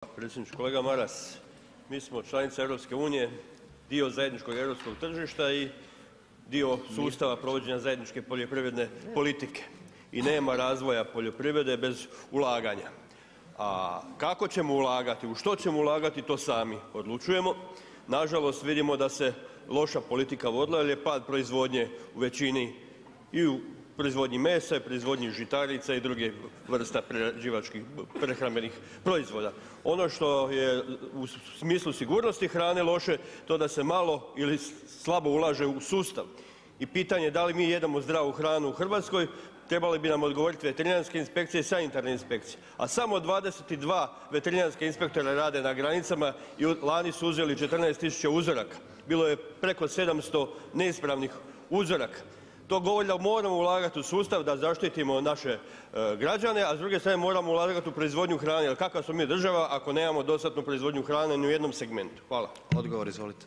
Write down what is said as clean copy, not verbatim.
Predsjedniče, kolega Maras, mi smo članica EU, dio zajedničkog europskog tržišta i dio sustava provođenja zajedničke poljoprivredne politike i nema razvoja poljoprivrede bez ulaganja. A kako ćemo ulagati, u što ćemo ulagati, to sami odlučujemo. Nažalost, vidimo da se loša politika vodila jer je pad proizvodnje u većini i u proizvodnji mesa i proizvodnji žitarica i drugih vrsta prerađivačkih prehrambenih proizvoda. Ono što je u smislu sigurnosti hrane loše, to da se malo ili slabo ulaže u sustav. I pitanje da li mi jedemo zdravu hranu u Hrvatskoj, trebali bi nam odgovoriti veterinarske inspekcije i sanitarne inspekcije. A samo 22 veterinarska inspektora rade na granicama i lani su uzeli 14.000 uzoraka. Bilo je preko 700 neispravnih uzoraka. To govori da moramo ulagati u sustav da zaštitimo naše građane, a s druge strane moramo ulagati u proizvodnju hrane, jer kakva smo mi država ako nemamo dostatnu proizvodnju hrane ni u jednom segmentu. Hvala. Odgovor, izvolite.